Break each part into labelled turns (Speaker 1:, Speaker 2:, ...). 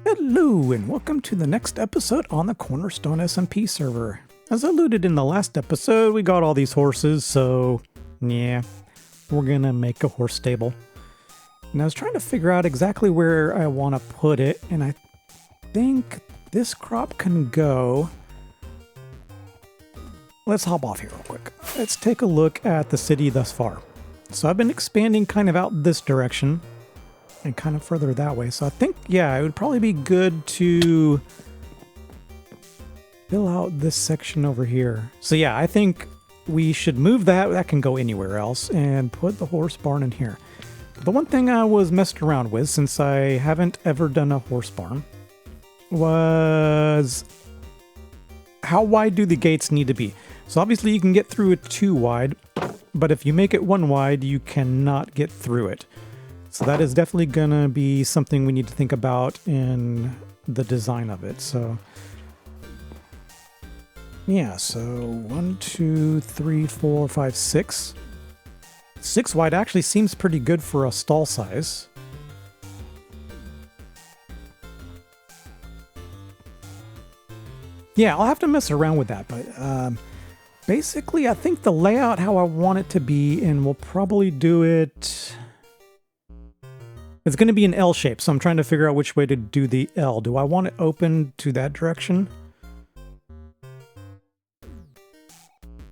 Speaker 1: Hello, and welcome to the next episode on the Cornerstone SMP server. As alluded in the last episode, we got all these horses, so yeah, we're gonna make a horse stable. And I was trying to figure out exactly where I want to put it, and I think this crop can go... Let's hop off here real quick. Let's take a look at the city thus far. So I've been expanding kind of out this direction and kind of further that way. So I think, yeah, it would probably be good to fill out this section over here. So yeah, I think we should move that. That can go anywhere else and put the horse barn in here. The one thing I was messing around with, since I haven't ever done a horse barn, was how wide do the gates need to be? So obviously you can get through it 2 wide, but if you make it 1 wide, you cannot get through it. So that is definitely gonna be something we need to think about in the design of it. So yeah, so 1, 2, 3, 4, 5, 6. 6 wide actually seems pretty good for a stall size. Yeah, I'll have to mess around with that, but basically I think the layout how I want it to be, and we'll probably do it... It's going to be an L shape, so I'm trying to figure out which way to do the L. Do I want it open to that direction?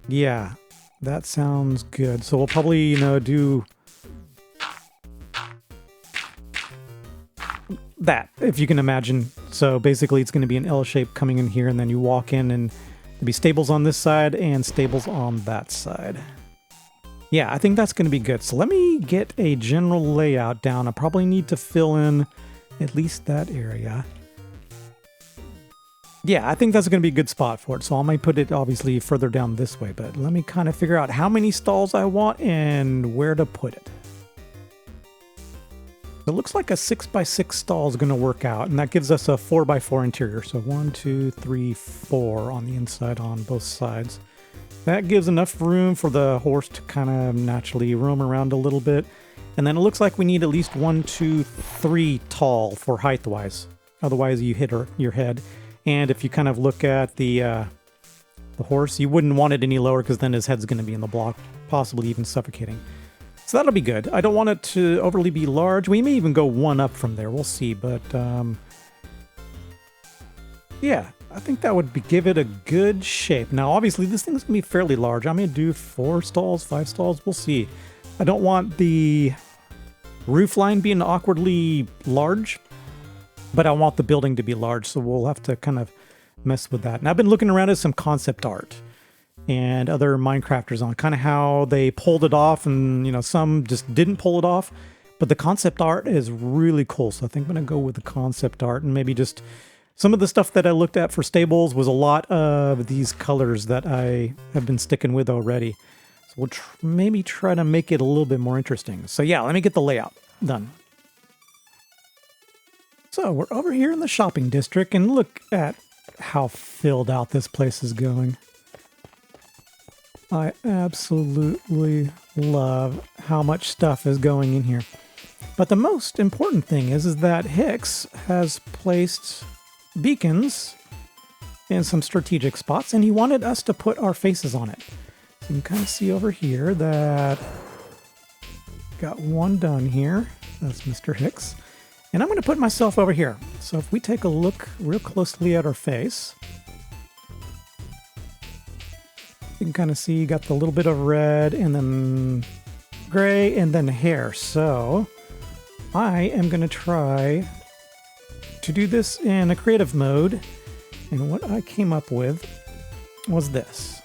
Speaker 1: Yeah, that sounds good. So we'll probably, do that, if you can imagine. So basically it's going to be an L shape coming in here, and then you walk in and there'll be stables on this side and stables on that side. Yeah, I think that's going to be good. So let me get a general layout down. I probably need to fill in at least that area. Yeah, I think that's going to be a good spot for it. So I might put it obviously further down this way, but let me kind of figure out how many stalls I want and where to put it. It looks like a 6x6 stall is going to work out, and that gives us a 4x4 interior. So 1, 2, 3, 4 on the inside on both sides. That gives enough room for the horse to kind of naturally roam around a little bit. And then it looks like we need at least 1, 2, 3 tall for height-wise. Otherwise you hit your head. And if you kind of look at the horse, you wouldn't want it any lower because then his head's going to be in the block, possibly even suffocating. So that'll be good. I don't want it to overly be large. We may even go 1 up from there. We'll see. But yeah, I think that would give it a good shape. Now, obviously, this thing's going to be fairly large. I'm going to do 4 stalls, 5 stalls. We'll see. I don't want the roof line being awkwardly large, but I want the building to be large, so we'll have to kind of mess with that. And I've been looking around at some concept art and other Minecrafters on kind of how they pulled it off, and, some just didn't pull it off. But the concept art is really cool, so I think I'm going to go with the concept art and maybe just... Some of the stuff that I looked at for stables was a lot of these colors that I have been sticking with already. So we'll maybe try to make it a little bit more interesting. So yeah, let me get the layout done. So we're over here in the shopping district, and look at how filled out this place is going. I absolutely love how much stuff is going in here. But the most important thing is that Hicks has placed beacons in some strategic spots, and he wanted us to put our faces on it. So you can kind of see over here that got 1 done here. That's Mr. Hicks. And I'm going to put myself over here. So if we take a look real closely at our face, you can kind of see you got the little bit of red and then gray and then hair. So I am going to try to do this in a creative mode, and what I came up with was this.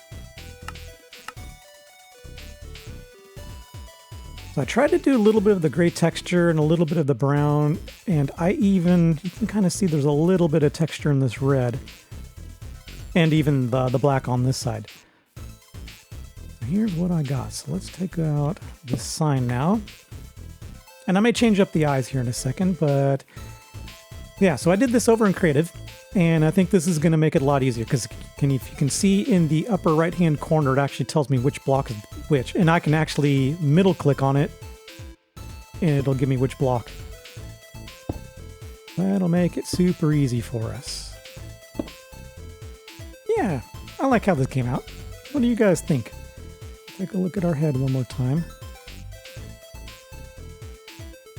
Speaker 1: So I tried to do a little bit of the gray texture and a little bit of the brown, and you can kind of see there's a little bit of texture in this red, and even the black on this side. Here's what I got. So let's take out this sign now. And I may change up the eyes here in a second, but yeah, so I did this over in creative, and I think this is going to make it a lot easier because if you can see in the upper right hand corner, it actually tells me which block is which, and I can actually middle click on it and it'll give me which block. That'll make it super easy for us. Yeah, I like how this came out. What do you guys think? Take a look at our head one more time.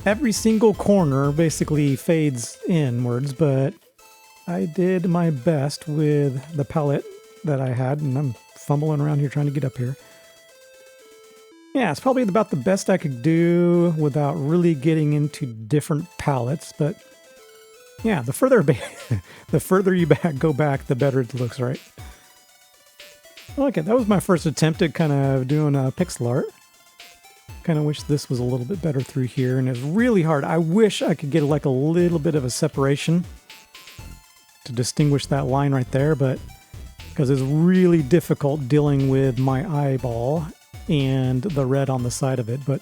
Speaker 1: Every single corner basically fades inwards, but I did my best with the palette that I had, and I'm fumbling around here trying to get up here. Yeah, it's probably about the best I could do without really getting into different palettes, but yeah, the further you go back, the better it looks, right? Okay, that was my first attempt at kind of doing a pixel art. Kind of wish this was a little bit better through here, and it's really hard. I wish I could get like a little bit of a separation to distinguish that line right there, but because it's really difficult dealing with my eyeball and the red on the side of it, but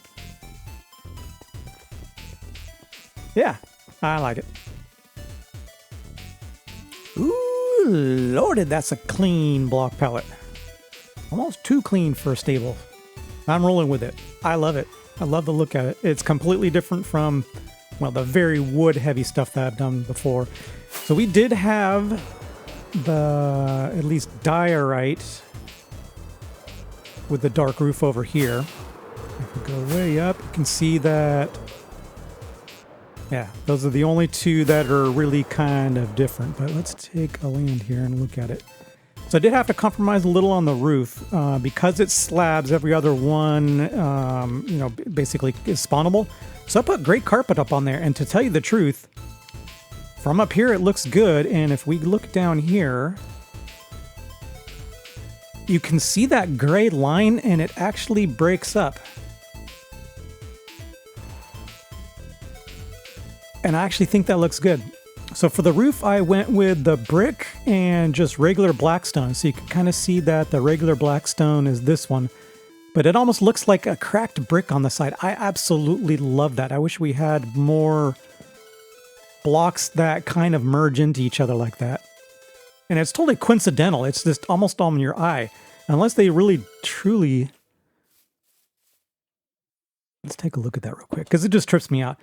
Speaker 1: yeah, I like it. Ooh, lordy, that's a clean block palette. Almost too clean for a stable. I'm rolling with it. I love it. I love the look at it. It's completely different from, well, the very wood-heavy stuff that I've done before. So we did have the, at least diorite with the dark roof over here. If we go way up, you can see that, yeah, those are the only two that are really kind of different. But let's take a land here and look at it. So I did have to compromise a little on the roof because it's slabs. Every other one, you know, basically is spawnable. So I put great carpet up on there. And to tell you the truth, from up here it looks good. And if we look down here, you can see that gray line, and it actually breaks up. And I actually think that looks good. So for the roof, I went with the brick and just regular blackstone. So you can kind of see that the regular blackstone is this one, but it almost looks like a cracked brick on the side. I absolutely love that. I wish we had more blocks that kind of merge into each other like that. And it's totally coincidental. It's just almost on your eye. Unless they really, truly... Let's take a look at that real quick, because it just trips me out.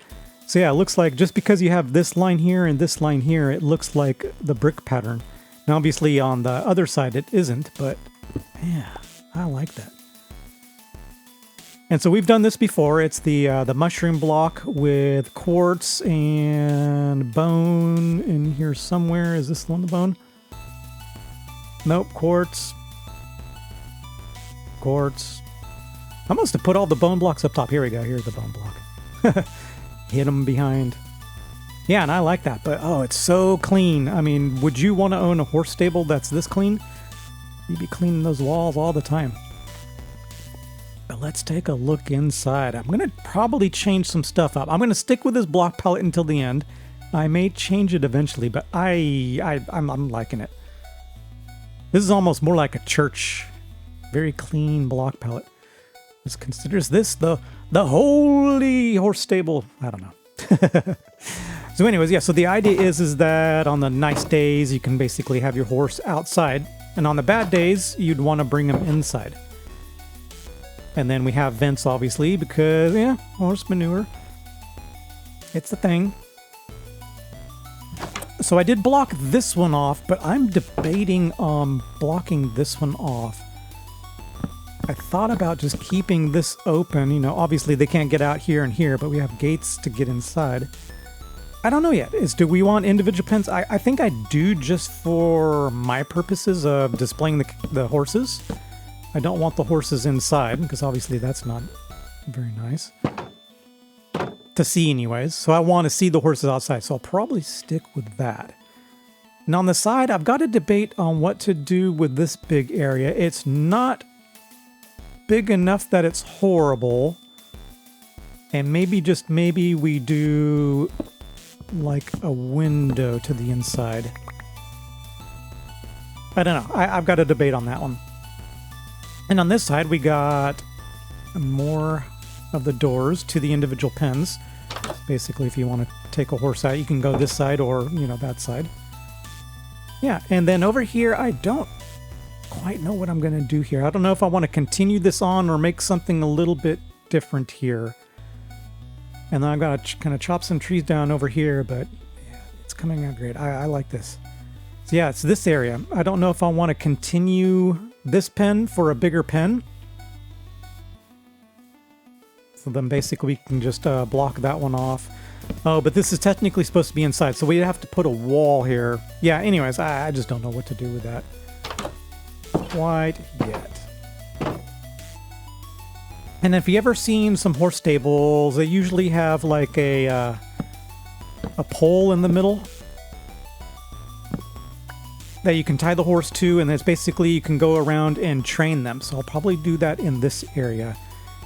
Speaker 1: So yeah, it looks like just because you have this line here and this line here, it looks like the brick pattern. Now obviously on the other side it isn't, but yeah, I like that. And so we've done this before. It's the mushroom block with quartz and bone in here somewhere. Is this one the bone? Nope, quartz. Quartz. I must have put all the bone blocks up top. Here we go. Here's the bone block. Hit them behind. Yeah, and I like that, but oh, it's so clean. I mean, would you want to own a horse stable that's this clean? You'd be cleaning those walls all the time. But let's take a look inside. I'm going to probably change some stuff up. I'm going to stick with this block palette until the end. I may change it eventually, but I'm liking it. This is almost more like a church. Very clean block palette. This considers this the holy horse stable. I don't know. So anyways, yeah, so the idea is that on the nice days, you can basically have your horse outside. And on the bad days, you'd want to bring them inside. And then we have vents, obviously, because, yeah, horse manure. It's the thing. So I did block this one off, but I'm debating on blocking this one off. I thought about just keeping this open. You know, obviously they can't get out here and here, but we have gates to get inside. I don't know yet. Do we want individual pens? I think I do, just for my purposes of displaying the horses. I don't want the horses inside, because obviously that's not very nice to see anyways. So I want to see the horses outside, so I'll probably stick with that. And on the side, I've got a debate on what to do with this big area. It's not big enough that it's horrible, and maybe we do like a window to the inside. I don't know. I've got a debate on that one. And on this side, we got more of the doors to the individual pens. Basically, if you want to take a horse out, you can go this side or, you know, that side. Yeah, and then over here, I don't quite know what I'm going to do here. I don't know if I want to continue this on or make something a little bit different here. And then I've got to kind of chop some trees down over here, but yeah, It's coming out great. I like this. So yeah, it's this area. I don't know if I want to continue this pen for a bigger pen. So then basically we can just block that one off. Oh, but this is technically supposed to be inside, so we have to put a wall here. Yeah, anyways, I just don't know what to do with that quite yet. And if you ever seen some horse stables, they usually have like a pole in the middle that you can tie the horse to, and it's basically you can go around and train them. So I'll probably do that in this area.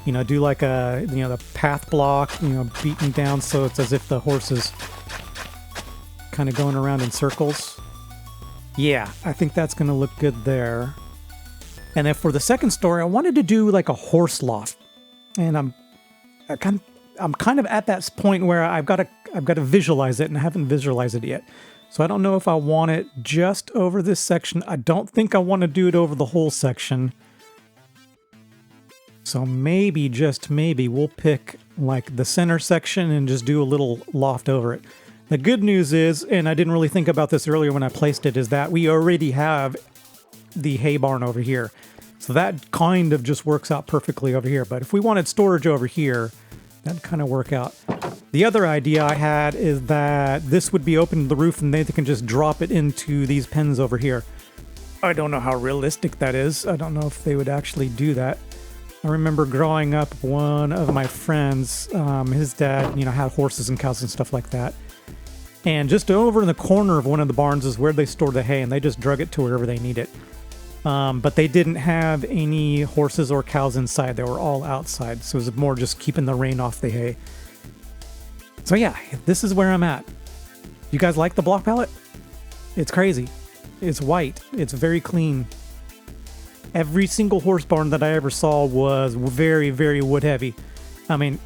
Speaker 1: You know, do like a, you know, the path block, you know, beaten down so it's as if the horse is kind of going around in circles. Yeah, I think that's going to look good there. And then for the second story, I wanted to do like a horse loft. And I'm kind of at that point where I've got to visualize it, and I haven't visualized it yet. So I don't know if I want it just over this section. I don't think I want to do it over the whole section. So maybe, just maybe, we'll pick like the center section and just do a little loft over it. The good news is, and I didn't really think about this earlier when I placed it, is that we already have the hay barn over here. So that kind of just works out perfectly over here. But if we wanted storage over here, that'd kind of work out. The other idea I had is that this would be open to the roof and they can just drop it into these pens over here. I don't know how realistic that is. I don't know if they would actually do that. I remember growing up, one of my friends, his dad, you know, had horses and cows and stuff like that. And just over in the corner of one of the barns is where they store the hay, and they just drug it to wherever they need it. But they didn't have any horses or cows inside. They were all outside. So it was more just keeping the rain off the hay. So yeah, this is where I'm at. You guys like the block palette? It's crazy. It's white. It's very clean. Every single horse barn that I ever saw was very, very wood heavy. I mean,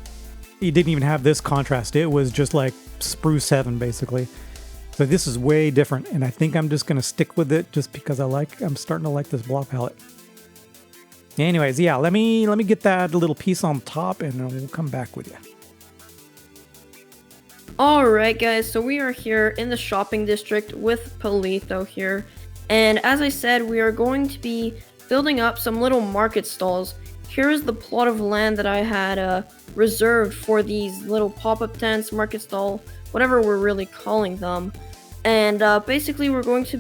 Speaker 1: it didn't even have this contrast. It was just like spruce heaven, basically. So this is way different, and I think I'm just going to stick with it just because I'm starting to like this block palette. Anyways, yeah, let me get that little piece on top, and then we'll come back with you.
Speaker 2: Alright guys, so we are here in the shopping district with Paly here, and as I said, we are going to be building up some little market stalls. Here is the plot of land that I had reserved for these little pop-up tents, market stall, whatever we're really calling them. And basically we're going to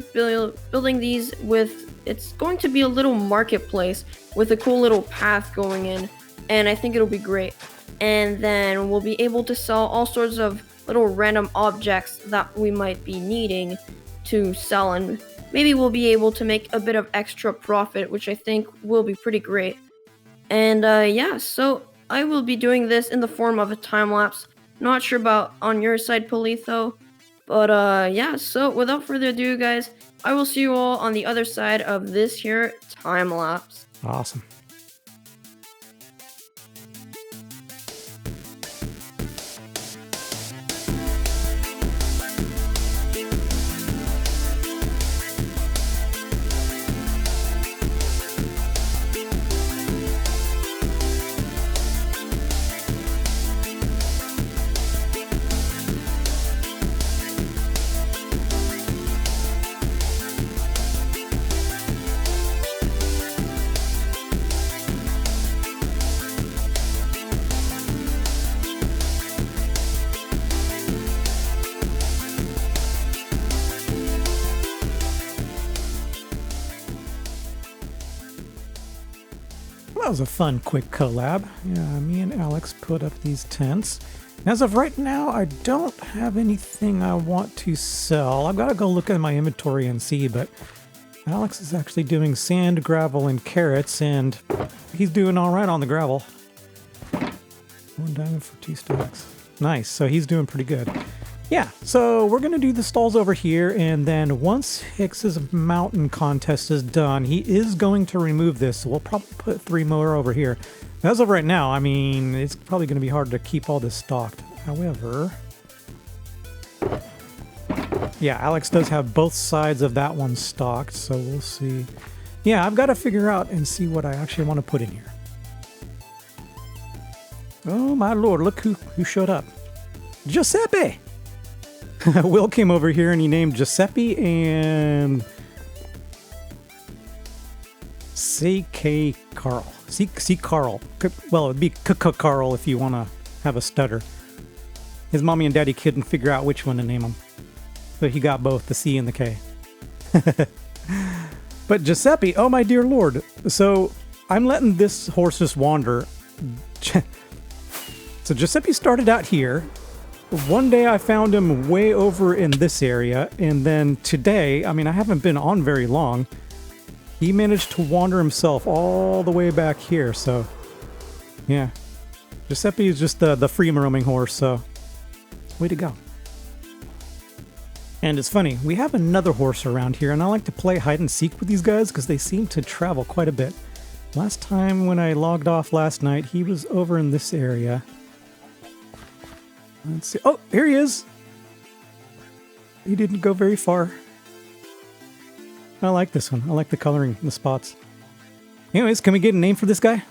Speaker 2: building these with, it's going to be a little marketplace with a cool little path going in, and I think it'll be great. And then we'll be able to sell all sorts of little random objects that we might be needing to sell, and maybe we'll be able to make a bit of extra profit, which I think will be pretty great. And yeah, so I will be doing this in the form of a time-lapse. Not sure about on your side, Politho, but yeah, so without further ado guys, I will see you all on the other side of this here time-lapse.
Speaker 1: Awesome. That was a fun, quick collab. Yeah, me and Alex put up these tents. As of right now, I don't have anything I want to sell. I've got to go look at my inventory and see, but Alex is actually doing sand, gravel, and carrots, and he's doing all right on the gravel. 1 diamond for 2 stacks. Nice, so he's doing pretty good. Yeah, so we're going to do the stalls over here, and then once Hicks's mountain contest is done, he is going to remove this, so we'll probably put 3 more over here. As of right now, I mean, it's probably going to be hard to keep all this stocked. However, yeah, Alex does have both sides of that one stocked, so we'll see. Yeah, I've got to figure out and see what I actually want to put in here. Oh my lord, look who showed up. Giuseppe! Will came over here and he named Giuseppe and C.K. Carl. C. Carl. Well, it would be Carl if you want to have a stutter. His mommy and daddy couldn't figure out which one to name him. But he got both, the C and the K. But Giuseppe, oh my dear lord. So I'm letting this horse just wander. So Giuseppe started out here. One day I found him way over in this area. And then today, I mean, I haven't been on very long. He managed to wander himself all the way back here. So, yeah. Giuseppe is just the free roaming horse. So, way to go. And it's funny, we have another horse around here, and I like to play hide and seek with these guys because they seem to travel quite a bit. Last time when I logged off last night, he was over in this area. Let's see. Oh, here he is. He didn't go very far. I like this one. I like the coloring, the spots. Anyways, can we get a name for this guy?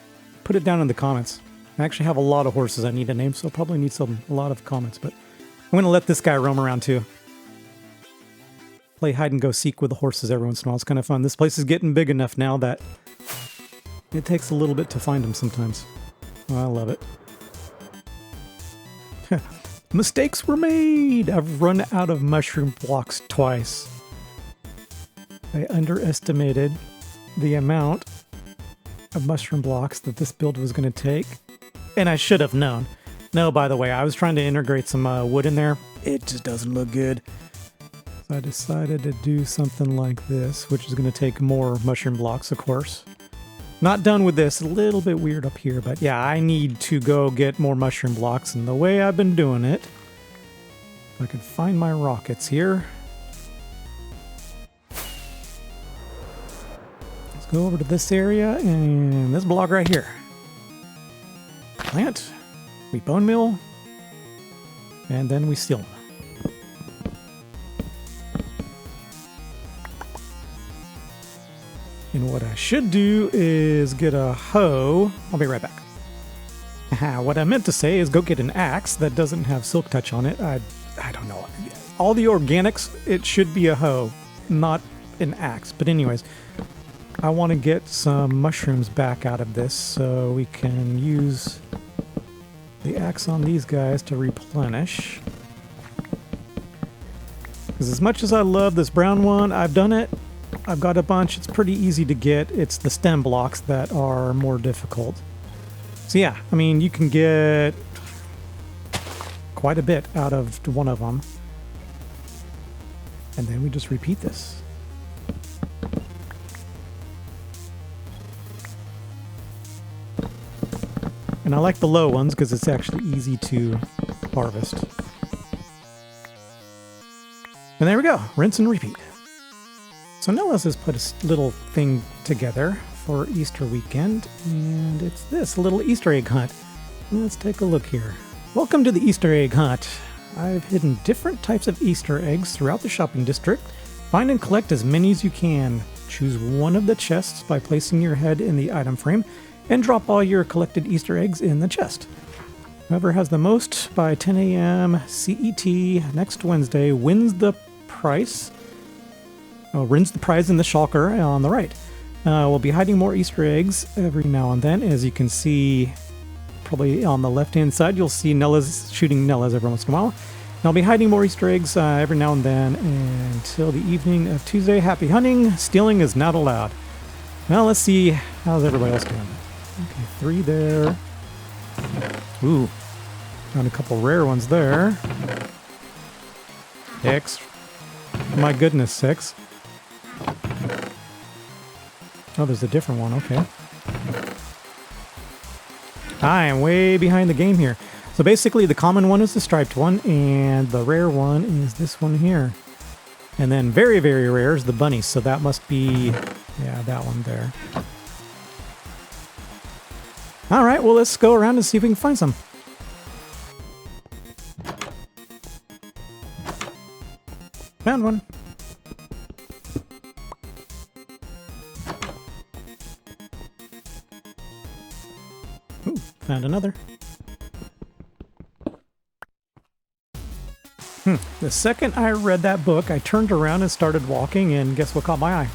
Speaker 1: Put it down in the comments. I actually have a lot of horses I need a name, so I'll probably need a lot of comments, but I'm going to let this guy roam around too. Play hide and go seek with the horses every once in a while. It's kind of fun. This place is getting big enough now that it takes a little bit to find them sometimes. Oh, I love it. Mistakes were made! I've run out of mushroom blocks twice. I underestimated the amount of mushroom blocks that this build was going to take. And I should have known. No, by the way, I was trying to integrate some wood in there. It just doesn't look good. So I decided to do something like this, which is going to take more mushroom blocks, of course. Not done with this. A little bit weird up here, but yeah, I need to go get more mushroom blocks. And the way I've been doing it, if I can find my rockets here. Let's go over to this area and this block right here. Plant. We bone mill. And then we seal them. And what I should do is get a hoe. I'll be right back. What I meant to say is go get an axe that doesn't have silk touch on it. I don't know. All the organics, it should be a hoe, not an axe. But anyways, I want to get some mushrooms back out of this so we can use the axe on these guys to replenish. Because as much as I love this brown one, I've done it. I've got a bunch. It's pretty easy to get. It's the stem blocks that are more difficult. So yeah, I mean, you can get quite a bit out of one of them. And then we just repeat this. And I like the low ones because it's actually easy to harvest. And there we go. Rinse and repeat. So Nellis has put a little thing together for Easter weekend, and it's this little Easter egg hunt. Let's take a look here. Welcome to the Easter egg hunt. I've hidden different types of Easter eggs throughout the shopping district. Find and collect as many as you can. Choose one of the chests by placing your head in the item frame, and drop all your collected Easter eggs in the chest. Whoever has the most by 10 a.m. CET next Wednesday wins the prize. Wins the prize in the shulker on the right. We'll be hiding more Easter eggs every now and then. As you can see, probably on the left-hand side, you'll see Nella's shooting Nella's every once in a while. And I'll be hiding more Easter eggs every now and then until the evening of Tuesday. Happy hunting. Stealing is not allowed. Well, let's see. How's everybody else doing? Okay, 3 there. Ooh. Found a couple rare ones there. 6. My goodness, 6. Oh, there's a different one. Okay. I am way behind the game here. So basically, the common one is the striped one, and the rare one is this one here. And then very, very rare is the bunny. So that must be, yeah, that one there. All right, well, let's go around and see if we can find some. Found one. Ooh, found another. The second I read that book, I turned around and started walking, and guess what caught my eye?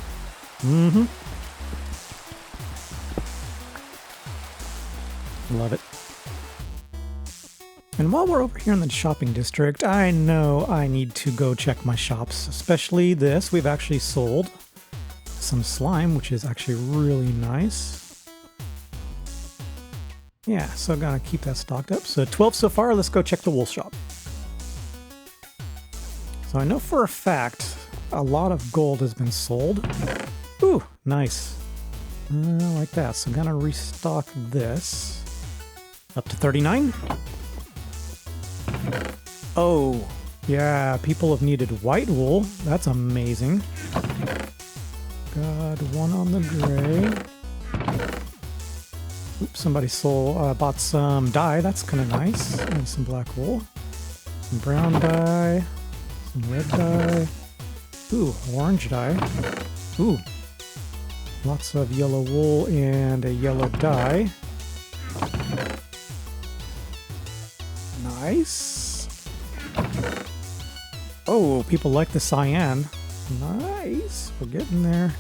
Speaker 1: Mm-hmm. Love it. And while we're over here in the shopping district, I know I need to go check my shops, especially this. We've actually sold some slime, which is actually really nice. Yeah, so I'm gonna keep that stocked up. So 12 so far, let's go check the wool shop. So I know for a fact a lot of gold has been sold. Ooh, nice. I like that. So I'm gonna restock this. Up to 39. Oh, yeah, people have needed white wool. That's amazing. Got one on the gray. Oops, somebody bought some dye. That's kind of nice. And some black wool. Some brown dye. Some red dye. Ooh, orange dye. Ooh, lots of yellow wool and a yellow dye. Nice. Oh, people like the cyan. Nice. We're getting there.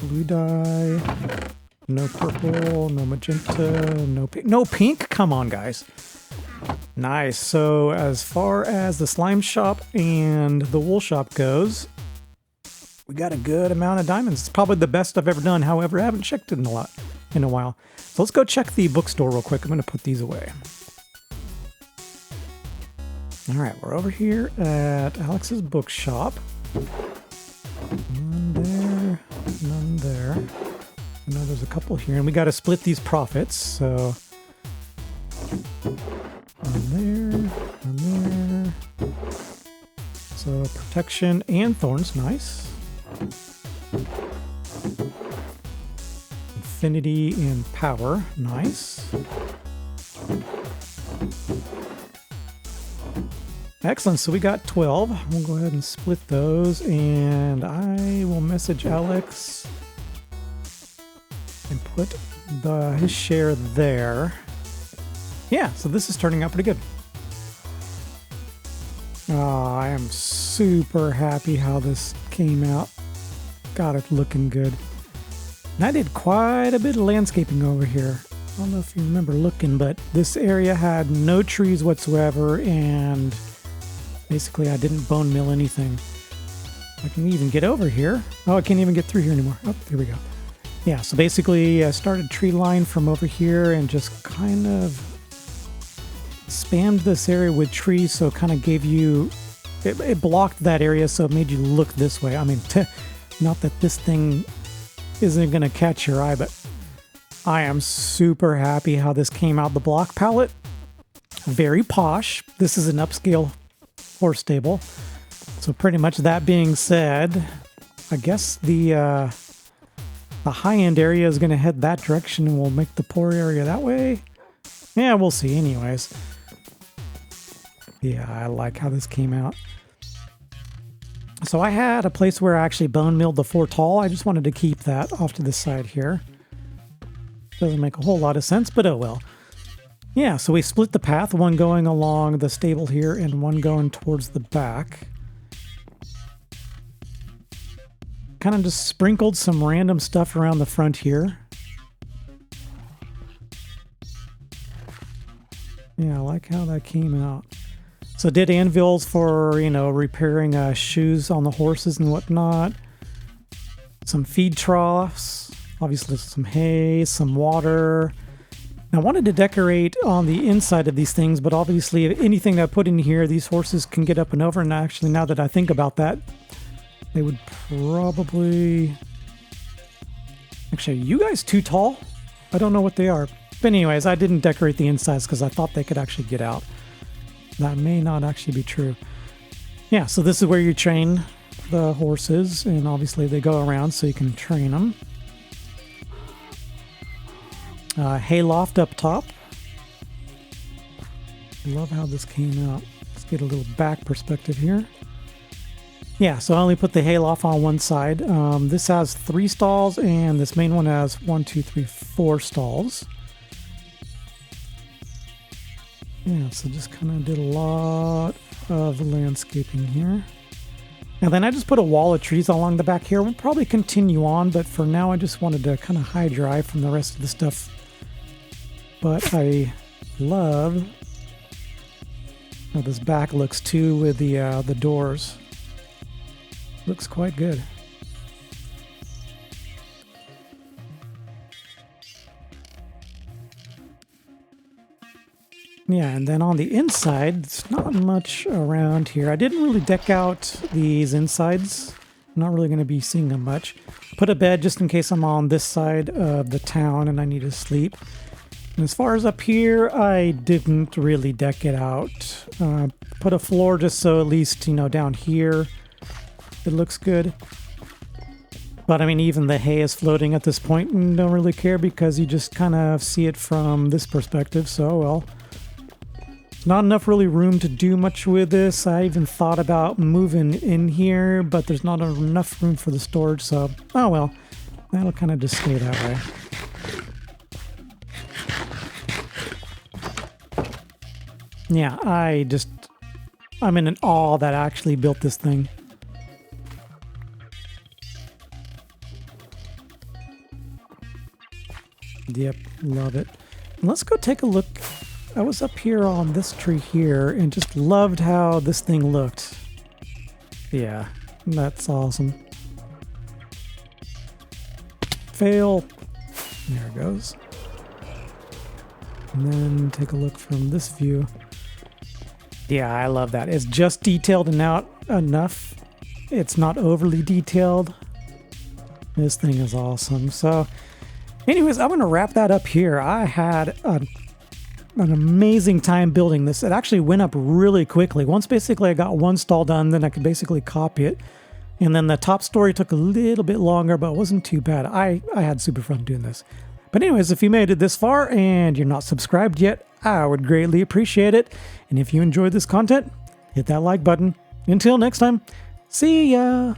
Speaker 1: Blue dye. No purple, no magenta, no pink. No pink? Come on, guys. Nice. So as far as the slime shop and the wool shop goes, we got a good amount of diamonds. It's probably the best I've ever done. However, I haven't checked it in a while. So let's go check the bookstore real quick. I'm going to put these away. All right, we're over here at Alex's bookshop. None there, none there. I know there's a couple here, and we got to split these profits. So one there. So protection and thorns, nice. Infinity and power, nice. Excellent, so we got 12. We'll go ahead and split those, and I will message Alex and put his share there. Yeah, so this is turning out pretty good. I am super happy how this came out. Got it looking good. And I did quite a bit of landscaping over here. I don't know if you remember looking, but this area had no trees whatsoever, and basically I didn't bone mill anything. I can even get over here. Oh, I can't even get through here anymore. Oh, there we go. Yeah, so basically I started tree line from over here and just kind of spammed this area with trees, so it kind of gave you, it blocked that area, so it made you look this way. I mean, not that this thing isn't going to catch your eye, but I am super happy how this came out. The block palette, very posh. This is an upscale horse stable. So pretty much that being said, I guess the high-end area is going to head that direction, and we'll make the poor area that way. Yeah, we'll see anyways. Yeah, I like how this came out. So I had a place where I actually bone milled the 4 tall. I just wanted to keep that off to the side here. Doesn't make a whole lot of sense, but oh well. Yeah, so we split the path, one going along the stable here and one going towards the back. Kind of just sprinkled some random stuff around the front here. Yeah, I like how that came out. So did anvils for, you know, repairing shoes on the horses and whatnot. Some feed troughs. Obviously some hay, some water. Now, I wanted to decorate on the inside of these things, but obviously anything I put in here, these horses can get up and over. And actually, now that I think about that, they would probably... Actually, are you guys too tall? I don't know what they are. But anyways, I didn't decorate the insides because I thought they could actually get out. That may not actually be true. Yeah, so this is where you train the horses, and obviously they go around so you can train them. Hay loft up top. Love how this came out. Let's get a little back perspective here. Yeah, so I only put the hay loft on one side. This has 3 stalls, and this main one has 1, 2, 3, 4 stalls. Yeah, so just kind of did a lot of landscaping here. And then I just put a wall of trees along the back here. We'll probably continue on, but for now I just wanted to kind of high dry from the rest of the stuff. But I love how this back looks too with the doors. Looks quite good. Yeah, and then on the inside, it's not much around here. I didn't really deck out these insides. I'm not really going to be seeing them much. Put a bed just in case I'm on this side of the town and I need to sleep. And as far as up here, I didn't really deck it out. Put a floor just so at least, you know, down here it looks good. But I mean, even the hay is floating at this point and don't really care because you just kind of see it from this perspective. So, well, not enough really room to do much with this. I even thought about moving in here, but there's not enough room for the storage. So, oh well, that'll kind of just stay that way. Yeah, I'm in awe that I actually built this thing. Yep, love it. And let's go take a look. I was up here on this tree here and just loved how this thing looked. Yeah, that's awesome. Fail. There it goes. And then take a look from this view. Yeah, I love that. It's just detailed and out enough. It's not overly detailed. This thing is awesome. So, anyways, I'm going to wrap that up here. I had an amazing time building this. It actually went up really quickly. Once basically I got one stall done, then I could basically copy it. And then the top story took a little bit longer, but it wasn't too bad. I had super fun doing this. But anyways, if you made it this far and you're not subscribed yet, I would greatly appreciate it. And if you enjoyed this content, hit that like button. Until next time, see ya!